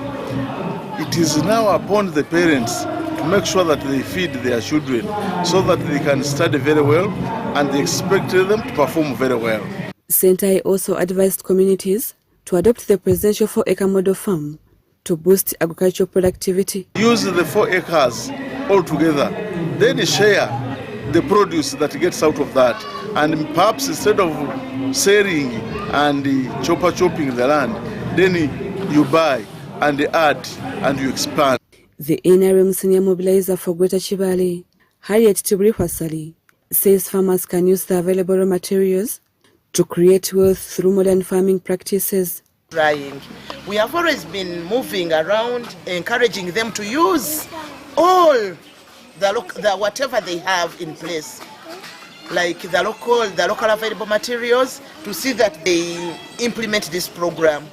It is now upon the parents to make sure that they feed their children so that they can study very well, and they expect them to perform very well. Sentai also advised communities to adopt the presidential 4-acre model farm to boost agricultural productivity. Use the 4 acres all together, then share the produce that gets out of that, and perhaps instead of selling and chopping the land, then you buy and add and you expand. The NRM senior mobilizer for Greater Chibale, Harriet Tibulihwa, says farmers can use the available raw materials to create wealth through modern farming practices. We have always been moving around, encouraging them to use all the whatever they have in place, like the local available materials, to see that they implement this program.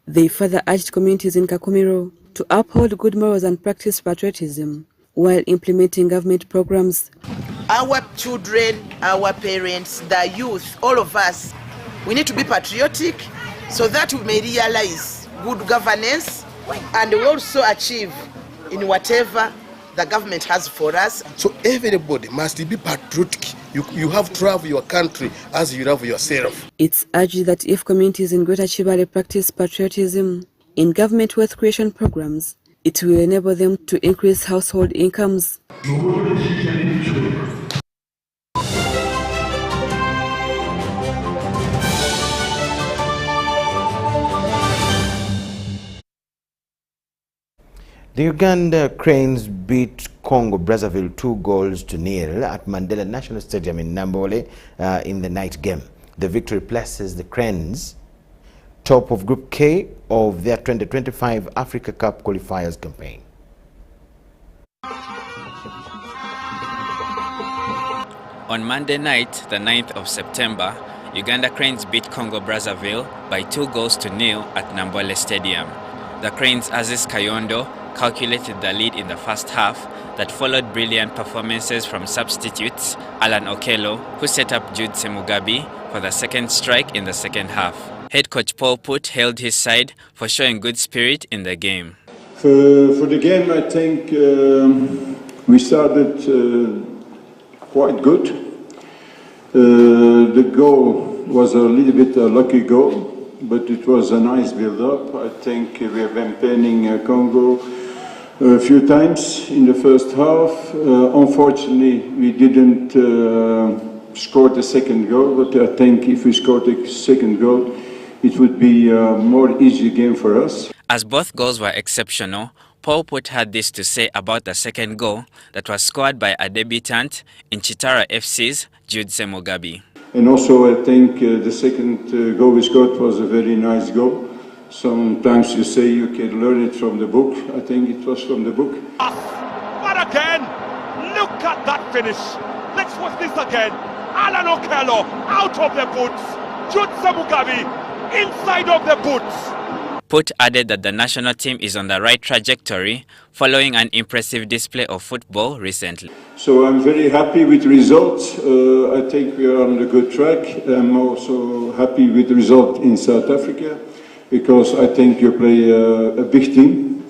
They further urged communities in Kakumiro to uphold good morals and practice patriotism while implementing government programs. Our children, our parents, the youth, all of us, we need to be patriotic so that we may realize good governance and we also achieve in whatever the government has for us. So everybody must be patriotic. You have to love your country as you love yourself. It's urged that if communities in Greater Chibale practice patriotism in government wealth creation programs, it will enable them to increase household incomes. The Uganda Cranes beat Congo Brazzaville 2-0 at Mandela National Stadium in Nambole in the night game. The victory places the Cranes top of Group K of their 2025 Africa Cup qualifiers campaign. On Monday night, the 9th of September, Uganda Cranes beat Congo Brazzaville by 2-0 at Nambole Stadium. The Cranes' Aziz Kayondo calculated the lead in the first half that followed brilliant performances from substitutes Alan Okello, who set up Jude Semugabi for the second strike in the second half. Head coach Paul Putt hailed his side for showing good spirit in the game. For the game, I think we started quite good. The goal was a little bit a lucky goal, but it was a nice build-up. I think we have been playing Congo a few times in the first half. Unfortunately, we didn't score the second goal, but I think if we scored the second goal, it would be a more easy game for us. As both goals were exceptional, Paul Putt had this to say about the second goal that was scored by a debutant in Chitara FC's Jude Semugabi. And also I think the second goal we scored was a very nice goal. Sometimes you say you can learn it from the book. I think it was from the book. But again, look at that finish. Let's watch this again. Alan Okello out of the boots. Jude Semugabi inside of the boots. Putt added that the national team is on the right trajectory following an impressive display of football recently. So I'm very happy with the results. I think we are on a good track. I'm also happy with the result in South Africa because I think you play a big team,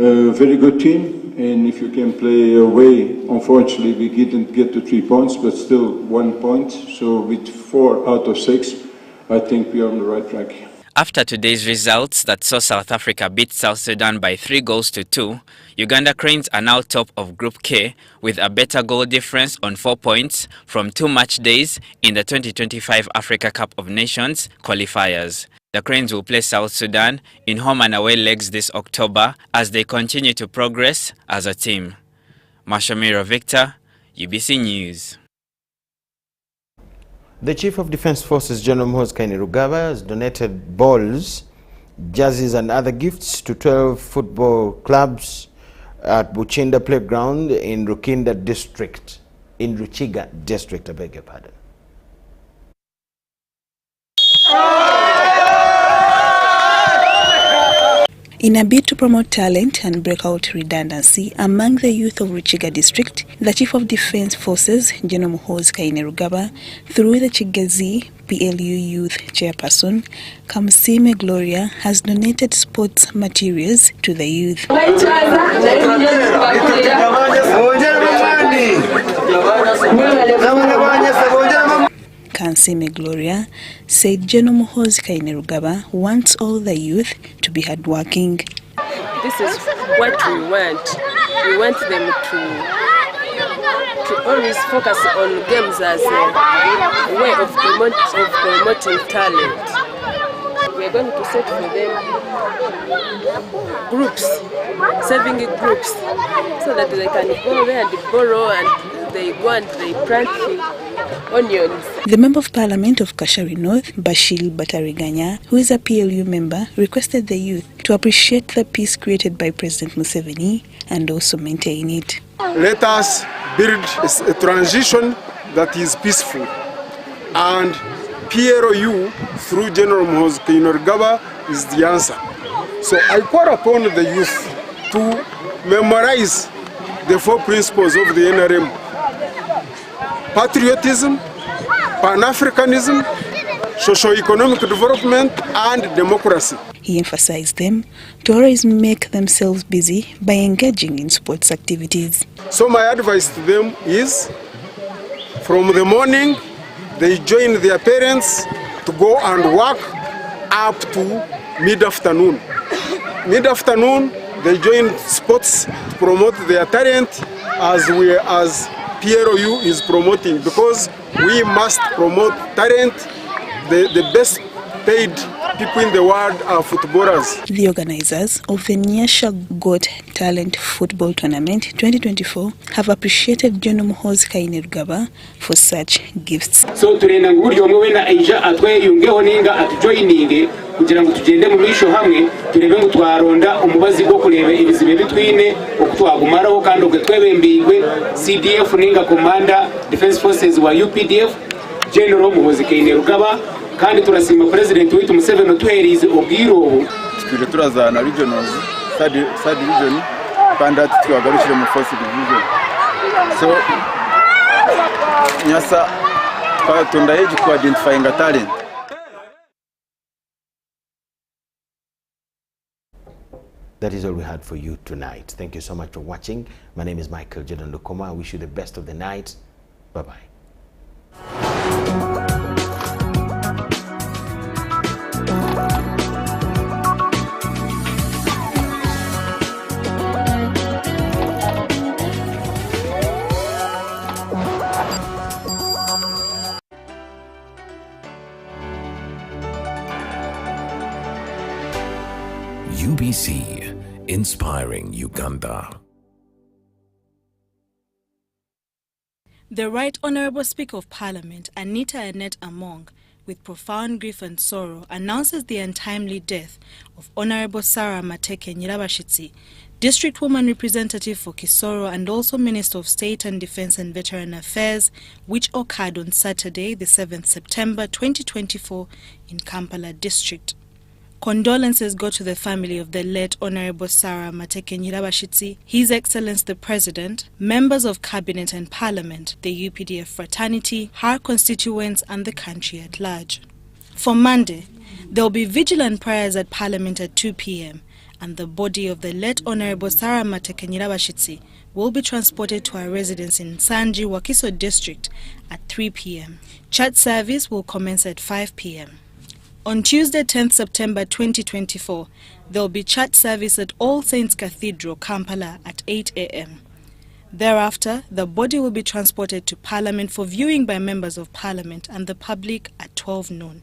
a very good team. And if you can play away, unfortunately we didn't get the 3 points, but still 1 point. So with 4 out of 6, I think we are on the right track. After today's results that saw South Africa beat South Sudan by 3-2, Uganda Cranes are now top of Group K with a better goal difference on 4 points from 2 match days in the 2025 Africa Cup of Nations qualifiers. The Cranes will play South Sudan in home and away legs this October as they continue to progress as a team. Mashamiro Victor, UBC News. The Chief of Defense Forces, General Muhoozi Kainerugaba, has donated balls, jerseys and other gifts to 12 football clubs at Buchinda Playground in Ruchiga District, I beg your pardon. In a bid to promote talent and break out redundancy among the youth of Ruchiga District, the Chief of Defense Forces, General Muhoozi Kainerugaba, through the Chigezi PLU Youth Chairperson, Kamsime Gloria, has donated sports materials to the youth. Kansime Gloria said General Muhoozi Kainerugaba wants all the youth to be hardworking. This is what we want. We want them to always focus on games as a way of promoting talent. We are going to set for them groups, saving groups, so that they can go there and borrow and they go and they plant onions. The Member of Parliament of Kashari North, Bashir Batariganya, who is a PLU member, requested the youth to appreciate the peace created by President Museveni and also maintain it. Let us build a transition that is peaceful, and PLU through General Muhoozi Kainerugaba is the answer. So I call upon the youth to memorize the 4 principles of the NRM: patriotism, Pan-Africanism, socio-economic development, and democracy. He emphasized them to always make themselves busy by engaging in sports activities. So my advice to them is, from the morning, they join their parents to go and work up to mid-afternoon. Mid-afternoon, they join sports to promote their talent as PLU is promoting, because we must promote talent, the best paid people in the world are footballers. The organizers of the Nyasha Got Talent Football Tournament 2024 have appreciated General Muhoozi Kainerugaba for such gifts. So turenda nguri omwe wena Aisha atweyungeho ninga atujoininge kugira ngo tugende mu bisho hamwe turebe ngo twaronda umubazi bwo kureba ibizibe bitwine okutwagumaraho kandi ogetwebembigwe CDF ninga Commander Defense Forces wa UPDF General Muhoozi Kainerugaba kandi turasima President witu Museveni otuherize obwirobo twije turazana regionals third region kandi twagarukire mu fourth division so nyasa twatonda heji ku identifying talent. That is all we had for you tonight. Thank you so much for watching. My name is Michael Jordan Lukoma. I wish you the best of the night. Bye-bye. UBC, inspiring Uganda. The Right Honourable Speaker of Parliament, Anita Annette Among, with profound grief and sorrow, announces the untimely death of Honourable Sarah Mateke Nyirabashitsi, District Woman Representative for Kisoro and also Minister of State and Defence and Veteran Affairs, which occurred on Saturday, the 7th September 2024 in Kampala District. Condolences go to the family of the late Honourable Sarah Mateke Nyirabashitsi, His Excellency the President, members of Cabinet and Parliament, the UPDF fraternity, her constituents and the country at large. For Monday, there will be vigilant prayers at Parliament at 2 p.m. and the body of the late Honourable Sarah Mateke Nyirabashitsi will be transported to her residence in Sanji, Wakiso District at 3 p.m. Church service will commence at 5 p.m. On Tuesday, 10th September 2024, there will be church service at All Saints Cathedral, Kampala at 8 a.m. Thereafter, the body will be transported to Parliament for viewing by members of Parliament and the public at 12 noon.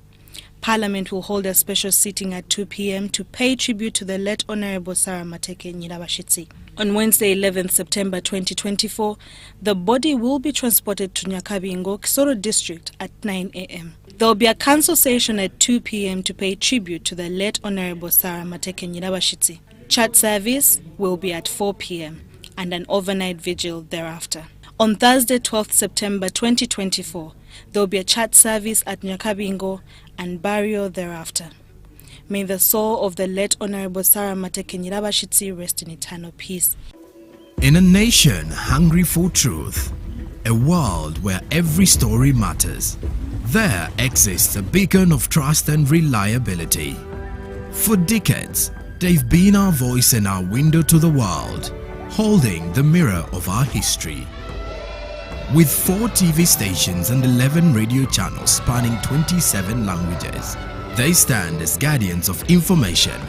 Parliament will hold a special sitting at 2 p.m. to pay tribute to the late Honourable Sarah Mateke Nyirabashitsi. On Wednesday, 11th September 2024, the body will be transported to Nyakabingo, Kisoro District at 9 a.m. There will be a council session at 2 p.m. to pay tribute to the late Honourable Sarah Mateke Nyirabashitsi. Church service will be at 4 p.m. and an overnight vigil thereafter. On Thursday, 12th September 2024, there will be a church service at Nyakabingo and burial thereafter. May the soul of the late Honourable Sarah Mateke Nyirabashitsi rest in eternal peace. In a nation hungry for truth, a world where every story matters, there exists a beacon of trust and reliability. For decades, they've been our voice and our window to the world, holding the mirror of our history. With 4 TV stations and 11 radio channels spanning 27 languages, they stand as guardians of information,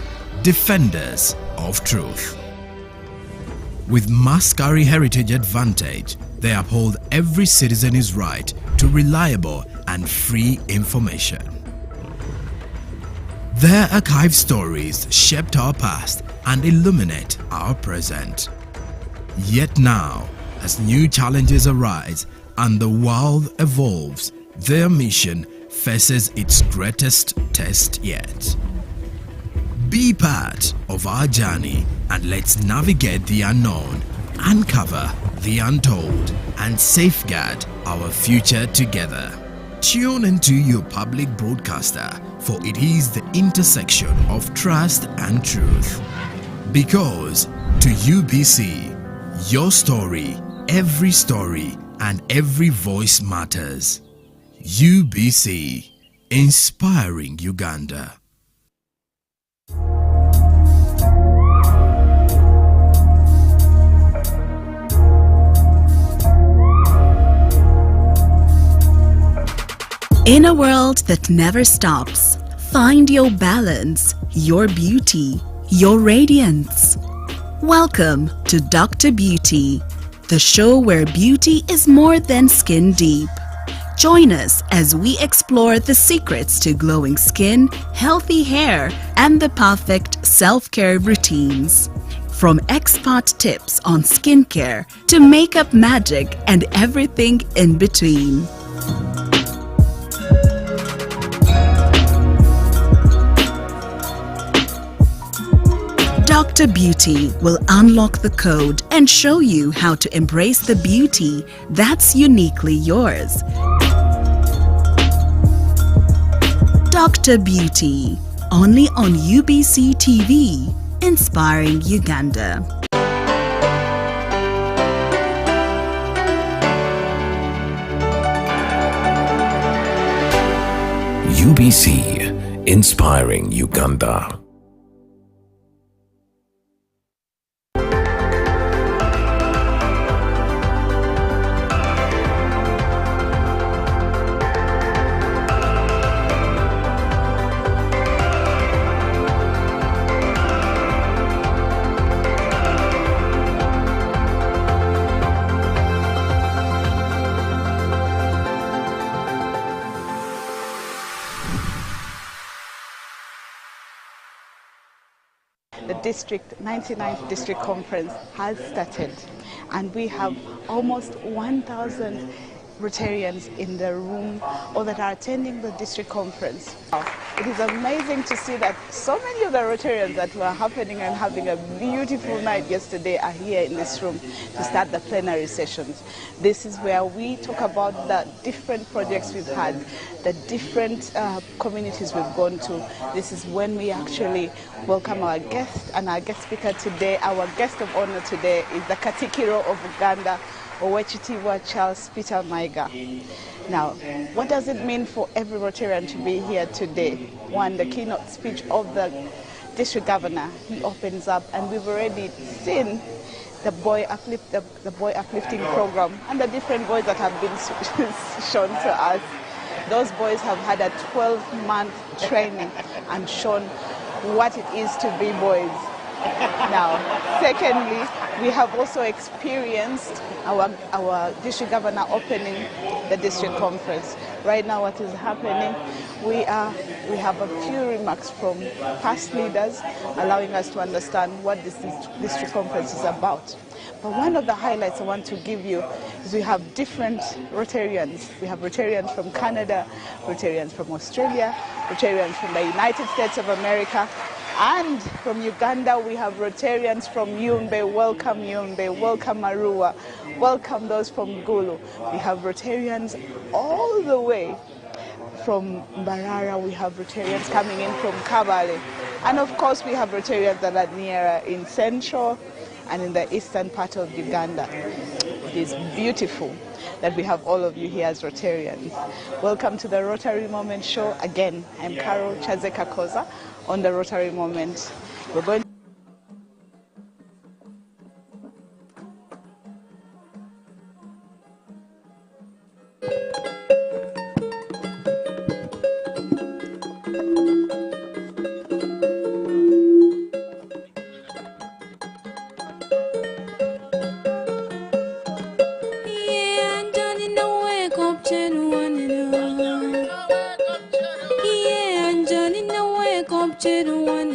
defenders of truth. With Maskari Heritage Advantage, they uphold every citizen's right to reliable and free information. Their archive stories shaped our past and illuminate our present. Yet now, as new challenges arise and the world evolves, their mission faces its greatest test yet. Be part of our journey and let's navigate the unknown, uncover the untold, and safeguard our future together. Tune into your public broadcaster, for it is the intersection of trust and truth. Because to UBC, your story, every story, and every voice matters. UBC, inspiring Uganda. In a world that never stops, find your balance, your beauty, your radiance. Welcome to Dr. Beauty, the show where beauty is more than skin deep. Join us as we explore the secrets to glowing skin, healthy hair, and the perfect self-care routines. From expert tips on skincare to makeup magic and everything in between. Dr. Beauty will unlock the code and show you how to embrace the beauty that's uniquely yours. Dr. Beauty, only on UBC TV, inspiring Uganda. UBC, inspiring Uganda. The 99th District Conference has started, and we have almost 1,000 Rotarians in the room or that are attending the district conference. It is amazing to see that so many of the Rotarians that were happening and having a beautiful night yesterday are here in this room to start the plenary sessions. This is where we talk about the different projects we've had, the different communities we've gone to. This is when we actually welcome our guest, and our guest speaker today, our guest of honor today is the Katikiro of Uganda, Owechitiwa Charles Peter Maiga. Now, what does it mean for every Rotarian to be here today? One, the keynote speech of the district governor, he opens up, and we've already seen the boy uplifting program and the different boys that have been shown to us. Those boys have had a 12-month training and shown what it is to be boys. Now, secondly, we have also experienced our district governor opening the district conference. Right now, what is happening, we have a few remarks from past leaders allowing us to understand what this district conference is about. But one of the highlights I want to give you is we have different Rotarians. We have Rotarians from Canada, Rotarians from Australia, Rotarians from the United States of America, and from Uganda we have Rotarians from Yumbe. Welcome Yumbe, welcome Arua, welcome those from Gulu. We have Rotarians all the way from Mbarara, we have Rotarians coming in from Kabale. And of course we have Rotarians that are nearer in Central and in the eastern part of Uganda. It is beautiful that we have all of you here as Rotarians. Welcome to the Rotary Moment Show. Again, I'm Carol Chazeka-Koza on the Rotary Moment. We're going to the one